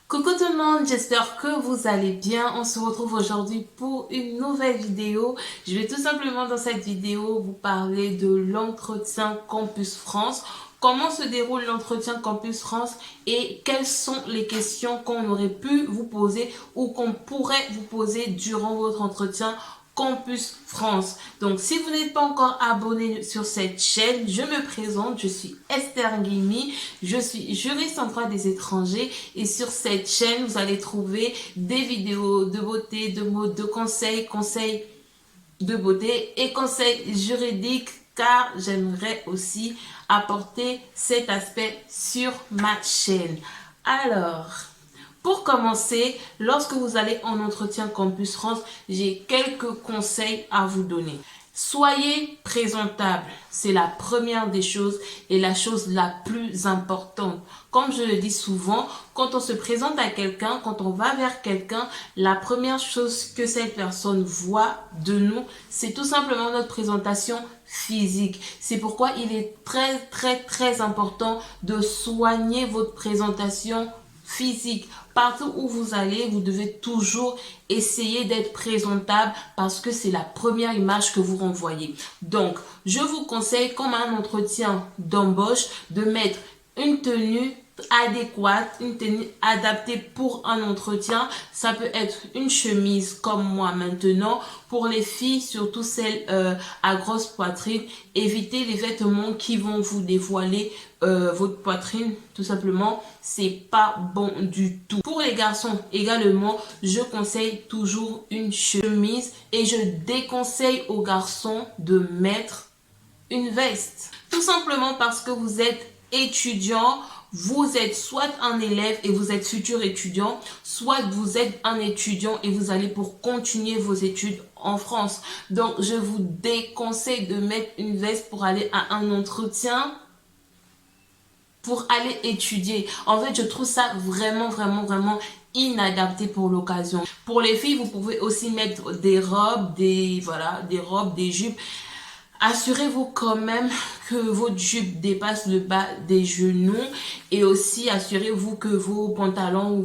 Coucou tout le monde, j'espère que vous allez bien. On se retrouve aujourd'hui pour une nouvelle vidéo. Je vais tout simplement dans cette vidéo vous parler de l'entretien Campus France. Comment se déroule l'entretien Campus France et quelles sont les questions qu'on aurait pu vous poser ou qu'on pourrait vous poser durant votre entretien Campus France. Donc, si vous n'êtes pas encore abonné sur cette chaîne, je me présente, je suis Esther Nguimi, je suis juriste en droit des étrangers et sur cette chaîne, vous allez trouver des vidéos de beauté, de mode, de conseils, conseils de beauté et conseils juridiques car j'aimerais aussi apporter cet aspect sur ma chaîne. Alors, pour commencer, lorsque vous allez en entretien Campus France, j'ai quelques conseils à vous donner. Soyez présentable, c'est la première des choses et la chose la plus importante. Comme je le dis souvent, quand on se présente à quelqu'un, quand on va vers quelqu'un, la première chose que cette personne voit de nous, c'est tout simplement notre présentation physique. C'est pourquoi il est très important de soigner votre présentation physique. Partout où vous allez, vous devez toujours essayer d'être présentable parce que c'est la première image que vous renvoyez. Donc, je vous conseille, comme un entretien d'embauche, de mettre une tenue adéquate, une tenue adaptée pour un entretien. Ça peut être une chemise comme moi maintenant. Pour les filles, surtout celles à grosse poitrine, évitez les vêtements qui vont vous dévoiler votre poitrine. Tout simplement, c'est pas bon du tout. Pour les garçons également, je conseille toujours une chemise et je déconseille aux garçons de mettre une veste. Tout simplement parce que vous êtes étudiant, vous êtes soit un élève et vous êtes futur étudiant, soit vous êtes un étudiant et vous allez pour continuer vos études en France. Donc, je vous déconseille de mettre une veste pour aller à un entretien, pour aller étudier. En fait, je trouve ça vraiment inadapté pour l'occasion. Pour les filles, vous pouvez aussi mettre des robes, des robes, des jupes. Assurez-vous quand même que votre jupe dépasse le bas des genoux et aussi assurez-vous que vos pantalons ou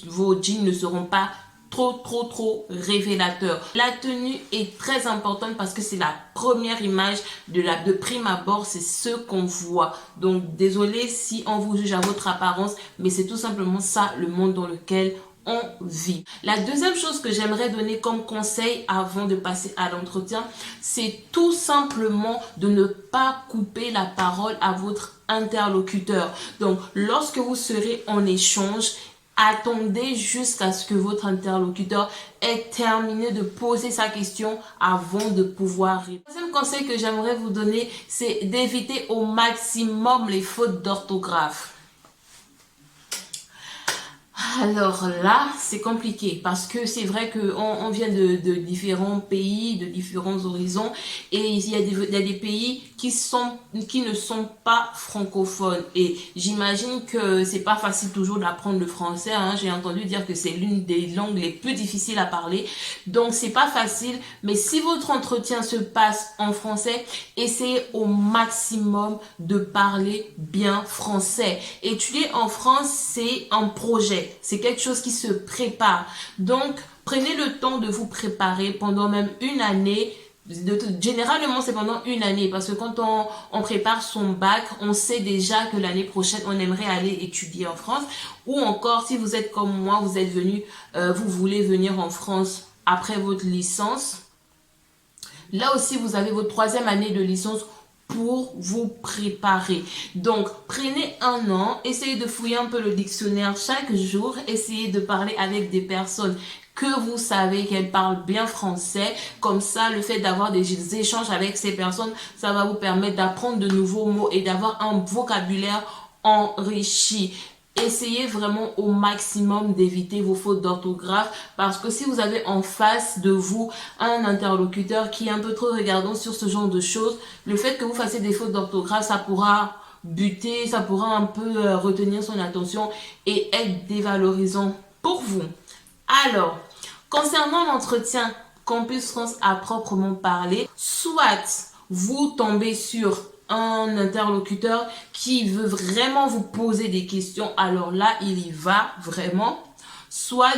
vos jeans ne seront pas trop révélateurs. La tenue est très importante parce que c'est la première image de prime abord, c'est ce qu'on voit. Donc désolé si on vous juge à votre apparence, mais c'est tout simplement ça le monde dans lequel on vit. La deuxième chose que j'aimerais donner comme conseil avant de passer à l'entretien, c'est tout simplement de ne pas couper la parole à votre interlocuteur. Donc, lorsque vous serez en échange, attendez jusqu'à ce que votre interlocuteur ait terminé de poser sa question avant de pouvoir répondre. Le deuxième conseil que j'aimerais vous donner, c'est d'éviter au maximum les fautes d'orthographe. Alors là, c'est compliqué parce que c'est vrai qu'on vient de différents pays, de différents horizons et il y a des pays qui ne sont pas francophones et j'imagine que c'est pas facile toujours d'apprendre le français, hein. J'ai entendu dire que c'est l'une des langues les plus difficiles à parler, donc c'est pas facile, mais si votre entretien se passe en français, essayez au maximum de parler bien français. Étudier en France, c'est un projet. C'est quelque chose qui se prépare. Donc, prenez le temps de vous préparer pendant même une année. Généralement, c'est pendant une année parce que quand on prépare son bac, on sait déjà que l'année prochaine, on aimerait aller étudier en France. Ou encore, si vous êtes comme moi, vous voulez venir en France après votre licence. Là aussi, vous avez votre troisième année de licence pour vous préparer. Donc, prenez un an, essayez de fouiller un peu le dictionnaire chaque jour, essayez de parler avec des personnes que vous savez qu'elles parlent bien français. Comme ça, le fait d'avoir des échanges avec ces personnes, ça va vous permettre d'apprendre de nouveaux mots et d'avoir un vocabulaire enrichi. Essayez vraiment au maximum d'éviter vos fautes d'orthographe parce que si vous avez en face de vous un interlocuteur qui est un peu trop regardant sur ce genre de choses, le fait que vous fassiez des fautes d'orthographe, ça pourra buter, ça pourra un peu retenir son attention et être dévalorisant pour vous. Alors, concernant l'entretien Campus France à proprement parler, soit vous tombez sur un interlocuteur qui veut vraiment vous poser des questions, alors là, il y va vraiment. Soit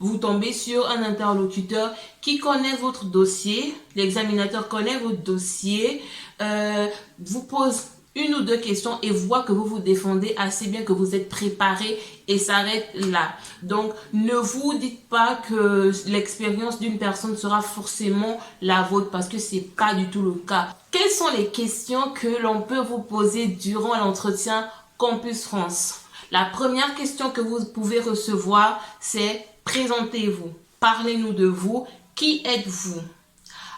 vous tombez sur un interlocuteur qui connaît votre dossier, l'examinateur connaît votre dossier, vous pose une ou deux questions et voit que vous vous défendez assez bien, que vous êtes préparé et s'arrête là. Donc, ne vous dites pas que l'expérience d'une personne sera forcément la vôtre parce que c'est pas du tout le cas. Quelles sont les questions que l'on peut vous poser durant l'entretien Campus France? La première question que vous pouvez recevoir, c'est présentez-vous, parlez-nous de vous, qui êtes-vous?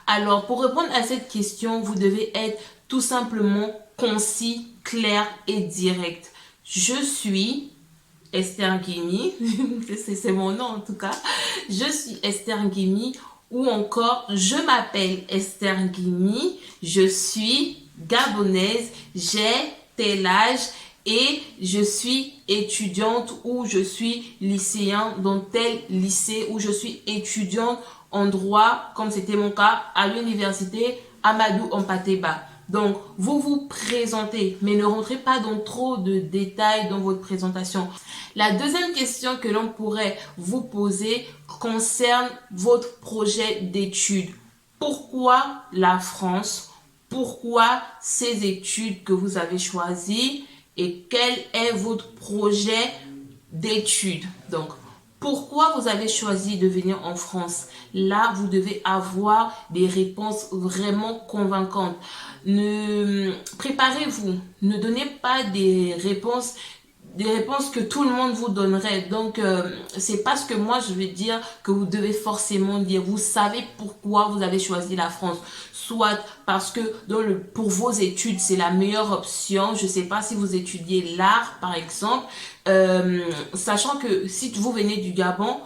Alors, pour répondre à cette question, vous devez être tout simplement concis, clair et direct. Je suis Esther Guimi, c'est mon nom en tout cas. Je suis Esther Guimi ou encore je m'appelle Esther Guimi, je suis gabonaise, j'ai tel âge et je suis étudiante ou je suis lycéen dans tel lycée ou je suis étudiante en droit, comme c'était mon cas, à l'université Amadou Hampâté-Bâ. Donc, vous vous présentez, mais ne rentrez pas dans trop de détails dans votre présentation. La deuxième question que l'on pourrait vous poser concerne votre projet d'études. Pourquoi la France? Pourquoi ces études que vous avez choisies? Et quel est votre projet d'études? Donc, pourquoi vous avez choisi de venir en France? Là, vous devez avoir des réponses vraiment convaincantes. Préparez-vous, ne donnez pas des réponses que tout le monde vous donnerait. Donc, c'est pas ce que moi je vais dire que vous devez forcément dire. Vous savez pourquoi vous avez choisi la France. Soit parce que pour vos études, c'est la meilleure option. Je sais pas si vous étudiez l'art, par exemple. Sachant que si vous venez du Gabon,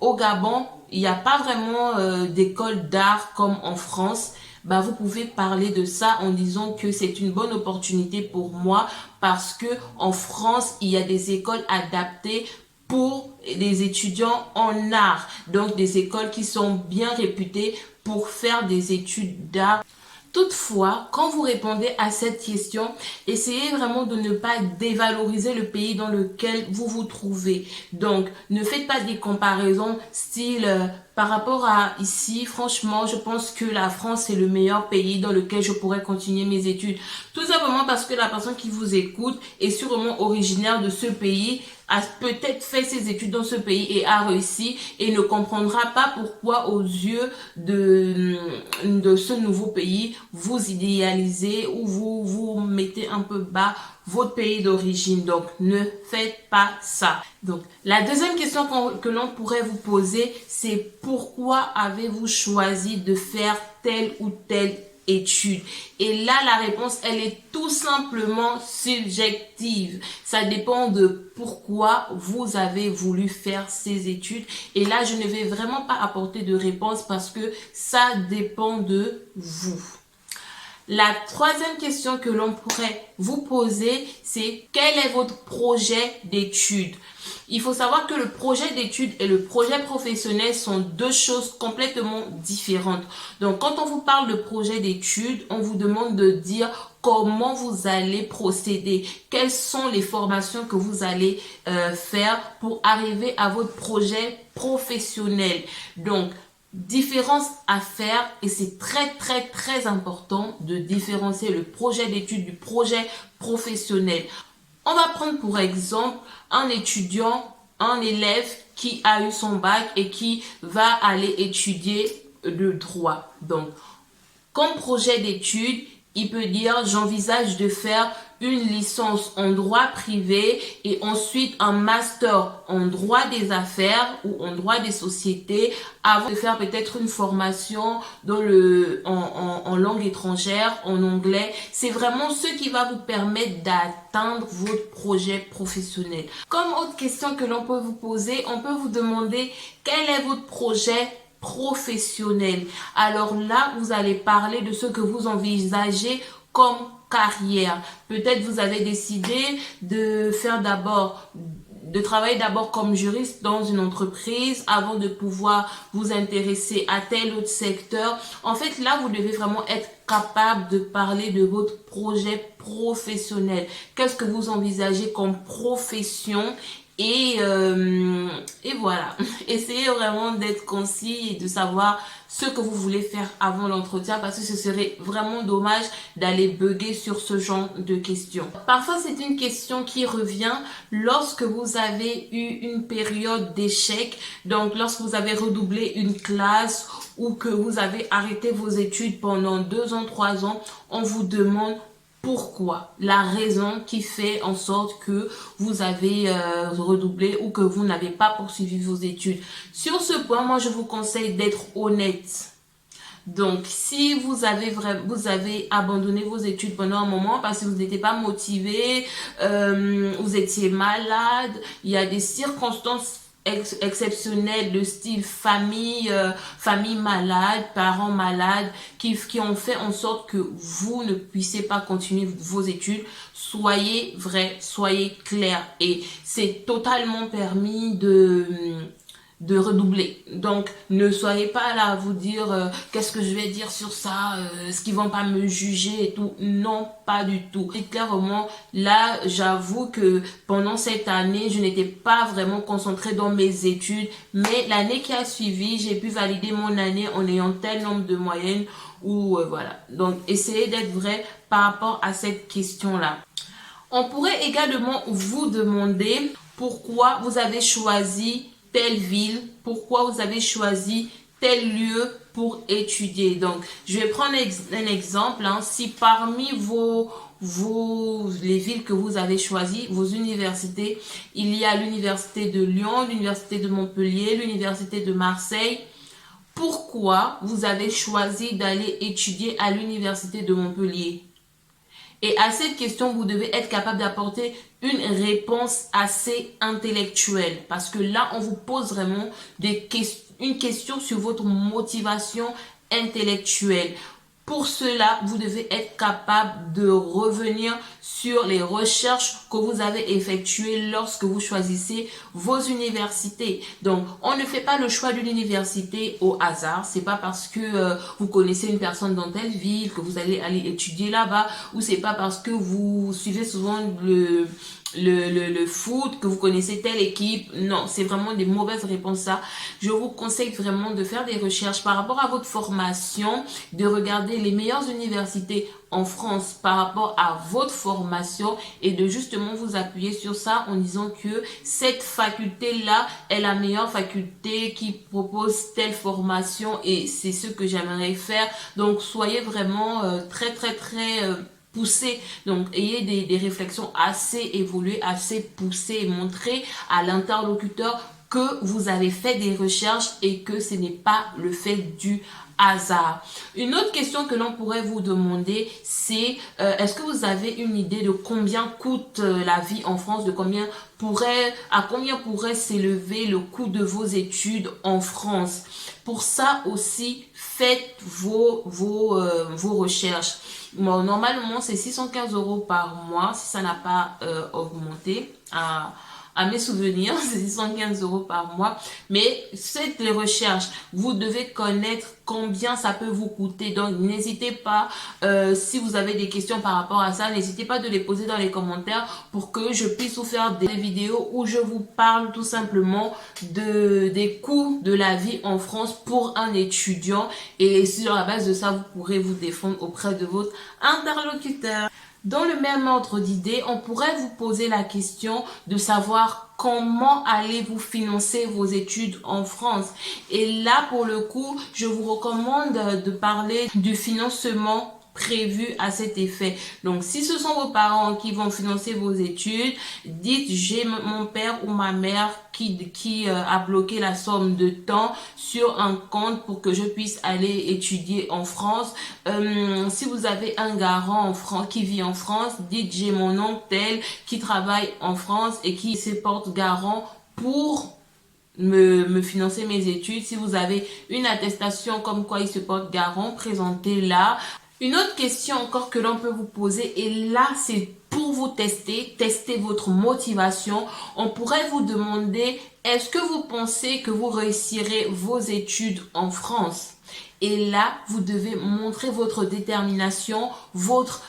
au Gabon, il n'y a pas vraiment d'école d'art comme en France. Bah, vous pouvez parler de ça en disant que c'est une bonne opportunité pour moi parce que en France, il y a des écoles adaptées pour des étudiants en art. Donc, des écoles qui sont bien réputées pour faire des études d'art. Toutefois, quand vous répondez à cette question, essayez vraiment de ne pas dévaloriser le pays dans lequel vous vous trouvez. Donc, ne faites pas des comparaisons style par rapport à ici. Franchement, je pense que la France est le meilleur pays dans lequel je pourrais continuer mes études. Tout simplement parce que la personne qui vous écoute est sûrement originaire de ce pays, a peut-être fait ses études dans ce pays et a réussi et ne comprendra pas pourquoi aux yeux de ce nouveau pays vous idéalisez ou vous mettez un peu bas votre pays d'origine. Donc ne faites pas ça. Donc la deuxième question que l'on pourrait vous poser, c'est pourquoi avez-vous choisi de faire telle ou telle étude? Et là, la réponse, elle est tout simplement subjective. Ça dépend de pourquoi vous avez voulu faire ces études. Et là, je ne vais vraiment pas apporter de réponse parce que ça dépend de vous. La troisième question que l'on pourrait vous poser, c'est quel est votre projet d'études? Il faut savoir que le projet d'études et le projet professionnel sont deux choses complètement différentes. Donc, quand on vous parle de projet d'études, on vous demande de dire comment vous allez procéder, quelles sont les formations que vous allez faire pour arriver à votre projet professionnel. Donc, différence à faire et c'est très important de différencier le projet d'études du projet professionnel. On va prendre pour exemple un étudiant, un élève qui a eu son bac et qui va aller étudier le droit. Donc, comme projet d'études, il peut dire j'envisage de faire une licence en droit privé et ensuite un master en droit des affaires ou en droit des sociétés avant de faire peut-être une formation en langue étrangère, en anglais. C'est vraiment ce qui va vous permettre d'atteindre votre projet professionnel. Comme autre question que l'on peut vous poser, on peut vous demander quel est votre projet professionnel. Alors là, vous allez parler de ce que vous envisagez comme carrière. Peut-être vous avez décidé de faire d'abord de travailler d'abord comme juriste dans une entreprise avant de pouvoir vous intéresser à tel autre secteur. En fait, là, vous devez vraiment être capable de parler de votre projet professionnel. Qu'est-ce que vous envisagez comme profession? Et voilà, essayez vraiment d'être concis et de savoir ce que vous voulez faire avant l'entretien parce que ce serait vraiment dommage d'aller bugger sur ce genre de questions. Parfois, c'est une question qui revient lorsque vous avez eu une période d'échec, donc lorsque vous avez redoublé une classe ou que vous avez arrêté vos études pendant 2 ans, 3 ans, on vous demande pourquoi, la raison qui fait en sorte que vous avez redoublé ou que vous n'avez pas poursuivi vos études. Sur ce point, moi, je vous conseille d'être honnête. Donc, si vous avez abandonné vos études pendant un moment parce que vous n'étiez pas motivé, vous étiez malade, il y a des circonstances exceptionnels de style famille, famille malade, parents malades, qui ont fait en sorte que vous ne puissiez pas continuer vos études. Soyez vrai, soyez clair et c'est totalement permis de redoubler. Donc, ne soyez pas là à vous dire qu'est-ce que je vais dire sur ça, est-ce qu'ils vont pas me juger et tout. Non, pas du tout. Et clairement, là, j'avoue que pendant cette année, je n'étais pas vraiment concentrée dans mes études, mais l'année qui a suivi, j'ai pu valider mon année en ayant tel nombre de moyennes ou voilà. Donc, essayez d'être vrai par rapport à cette question-là. On pourrait également vous demander pourquoi vous avez choisi telle ville, pourquoi vous avez choisi tel lieu pour étudier. Donc, je vais prendre un exemple. Si parmi les villes que vous avez choisies, vos universités, il y a l'université de Lyon, l'université de Montpellier, l'université de Marseille, pourquoi vous avez choisi d'aller étudier à l'université de Montpellier? Et à cette question, vous devez être capable d'apporter une réponse assez intellectuelle. Parce que là, on vous pose vraiment une question sur votre motivation intellectuelle. Pour cela, vous devez être capable de revenir sur les recherches que vous avez effectuées lorsque vous choisissez vos universités. Donc, on ne fait pas le choix d'une université au hasard. C'est pas parce que vous connaissez une personne dans telle ville que vous allez aller étudier là-bas, ou c'est pas parce que vous suivez souvent le foot, que vous connaissez telle équipe. Non, c'est vraiment des mauvaises réponses ça. Je vous conseille vraiment de faire des recherches par rapport à votre formation, de regarder les meilleures universités en France par rapport à votre formation et de justement vous appuyer sur ça en disant que cette faculté-là est la meilleure faculté qui propose telle formation et c'est ce que j'aimerais faire. Donc, soyez vraiment très poussé. Donc, ayez des réflexions assez évoluées, assez poussées et montrez à l'interlocuteur que vous avez fait des recherches et que ce n'est pas le fait du hasard. Une autre question que l'on pourrait vous demander, c'est est-ce que vous avez une idée de combien coûte la vie en France, à combien pourrait s'élever le coût de vos études en France? Pour ça aussi, faites vos recherches. Bon, normalement, c'est 615 € par mois, si ça n'a pas augmenté. À mes souvenirs, c'est 615 € par mois. Mais faites les recherches. Vous devez connaître combien ça peut vous coûter. Donc, n'hésitez pas, si vous avez des questions par rapport à ça, n'hésitez pas de les poser dans les commentaires pour que je puisse vous faire des vidéos où je vous parle tout simplement des coûts de la vie en France pour un étudiant. Et sur la base de ça, vous pourrez vous défendre auprès de votre interlocuteur. Dans le même ordre d'idées, on pourrait vous poser la question de savoir comment allez-vous financer vos études en France. Et là, pour le coup, je vous recommande de parler du financement prévu à cet effet. Donc, si ce sont vos parents qui vont financer vos études, dites j'ai mon père ou ma mère qui a bloqué la somme de temps sur un compte pour que je puisse aller étudier en France. Si vous avez un garant en France qui vit en France, dites j'ai mon oncle tel qui travaille en France et qui se porte garant pour me financer mes études. Si vous avez une attestation comme quoi il se porte garant, présentez-la. Une autre question encore que l'on peut vous poser, et là c'est pour vous tester votre motivation. On pourrait vous demander, est-ce que vous pensez que vous réussirez vos études en France? Et là, vous devez montrer votre détermination, votre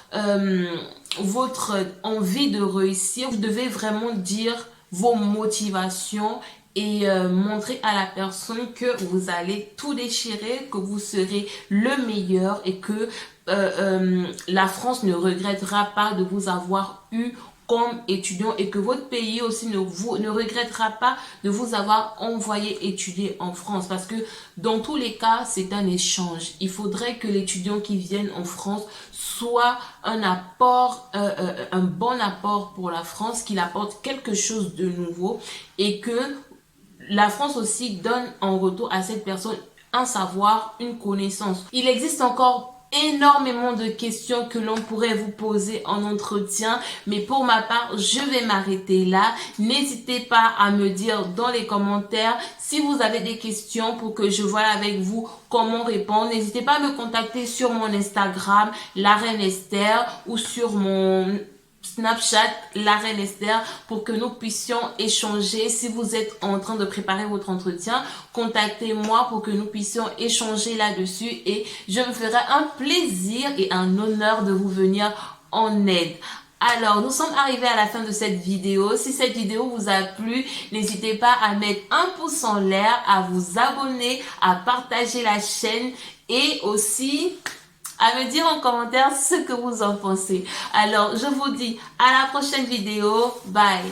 envie de réussir. Vous devez vraiment dire vos motivations et montrer à la personne que vous allez tout déchirer, que vous serez le meilleur et que la France ne regrettera pas de vous avoir eu comme étudiant et que votre pays aussi ne regrettera pas de vous avoir envoyé étudier en France, parce que dans tous les cas c'est un échange. Il faudrait que l'étudiant qui vienne en France soit un apport, un bon apport pour la France, qu'il apporte quelque chose de nouveau et que la France aussi donne en retour à cette personne un savoir, une connaissance. Il existe encore énormément de questions que l'on pourrait vous poser en entretien, mais pour ma part je vais m'arrêter là. N'hésitez pas à me dire dans les commentaires si vous avez des questions pour que je voie avec vous comment répondre. N'hésitez pas à me contacter sur mon Instagram la reine Esther ou sur mon Snapchat, la reine Esther, pour que nous puissions échanger. Si vous êtes en train de préparer votre entretien, contactez-moi pour que nous puissions échanger là-dessus et je me ferai un plaisir et un honneur de vous venir en aide. Alors, nous sommes arrivés à la fin de cette vidéo. Si cette vidéo vous a plu, n'hésitez pas à mettre un pouce en l'air, à vous abonner, à partager la chaîne et aussi à me dire en commentaire ce que vous en pensez. Alors, je vous dis à la prochaine vidéo. Bye!